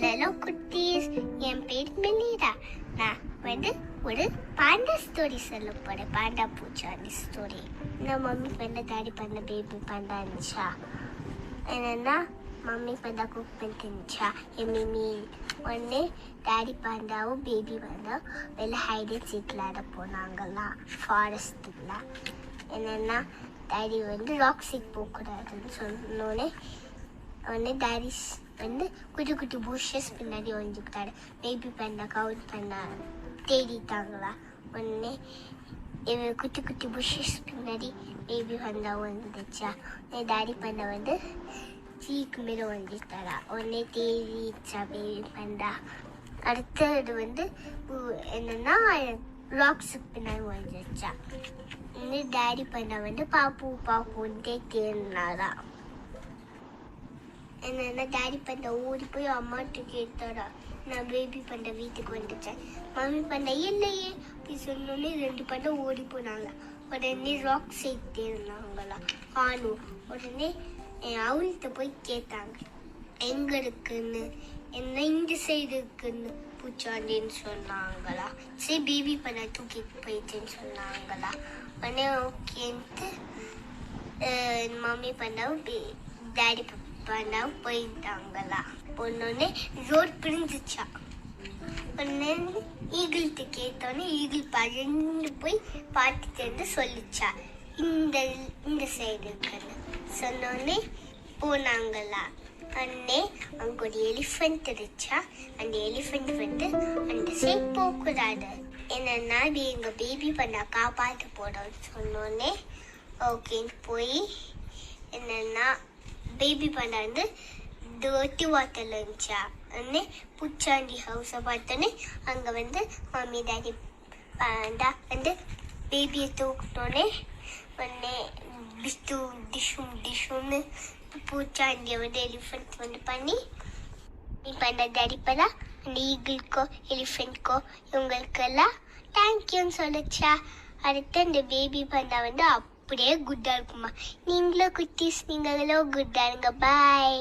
Hello குட்டீஸ், என் பேர் மெலிடா. நான் ஒரு பாண்டா ஸ்டோரி சொல்ல போறேன். பாண்டா பூச்சாண்டி ஸ்டோரி. நான் மம்மி பண்ண டாடி பண்ண பேபி பாண்டா இருந்துச்சா. என்னன்னா மம்மி பாண்டா குக் பண்ணிட்டு இருந்துச்சா. என் மிமி ஒன்று டாடி பாண்டாவும் பேபி பாண்டாவும் வெளில ஹைட் அண்ட் சீக் விளையாட போனாங்களா ஃபாரஸ்ட்டுல. என்னென்னா டாடி ராக் சீக் போகக்கூடாதுன்னு சொன்னோடனே டாடி குட்டி குட்டி புஷஸ் பின்னாடி வந்துக்கிட்டாரு. பேபி பண்ண கவுண்ட் பண்ண தேடிட்டாங்களா. உடனே குட்டி குட்டி புஷஸ் பின்னாடி பேபி பண்ணா வந்துச்சா. டாடி பண்ண சீக்கு மேலே வந்துட்டாரா. உடனே தேடிச்சா பேபி பண்ணா. அடுத்தது என்னன்னா ராக்ஸுக்கு பின்னாடி வந்துச்சா. டாடி பண்ண பாப்பு பாப்புன்ட்டே தேடினாரா. என்னன்னா டாடி பண்ண ஓடி போய் அம்மாட்ட கேட்டாரா. நான் பேபி பண்ண வீட்டுக்கு வந்துட்டேன். மம்மி பண்ண இல்லையே அப்படி சொன்னோன்னே 2 பண்ண ஓடி போனாங்க. உடனே ராக் சேர்த்து இருந்தாங்களா காணும். உடனே அவள்கிட்ட போய் கேட்டாங்க எங்க இருக்குன்னு. என்ன இந்த சைடு இருக்குன்னு பூச்சாண்டின்னு சொன்னாங்களா. சரி பேபி பண்ண தூக்கிட்டு போயிடுச்சுன்னு சொன்னாங்களா. உடனே ஓகேன்ட்டு மம்மி பண்ணாவும் டாடி பண்ணா போயிட்டாங்களா. பொண்ணோடனே ரோட் பிரிஞ்சிச்சா. உடனே ஈகிள்கிட்ட கேட்டோன்னே ஈகிள் பறந்து போய் பார்த்துட்டு சொல்லிச்சா இந்த சைடு இருக்குன்னு சொன்னோடனே போனாங்களா. உடனே அங்கே ஒரு எலிஃபெண்ட் இருந்துச்சா. அந்த எலிஃபெண்ட் அந்த சைடு போகக்கூடாது. என்னன்னா எங்கள் பேபி பண்ண காப்பாற்ற போறோம்னு சொன்னோடனே ஓகேன்னு போய் என்னன்னா பேபி பண்ண டர்ட்டி வாட்டர்ல இருந்துச்சா. உடனே பூச்சாண்டி ஹவுஸை பார்த்தோன்னே அங்கே மம்மி டாடி பாண்டா பேபியை தூக்கினோடனே உடனே டிஷும்னு பூச்சாண்டியை எலிஃபெண்ட் பண்ணி பண்ண டாடி பண்ணா அந்த ஈகிள்கோ எலிஃபெண்ட்கோ இவங்களுக்கெல்லாம் தேங்க்யூன்னு சொல்லிச்சா. அடுத்து அந்த பேபி பண்ணா அப்படியே குட்டா இருக்குமா. நீங்களும் குட்டீஸ், நீங்களும் குட்டா இருங்க. பாய்.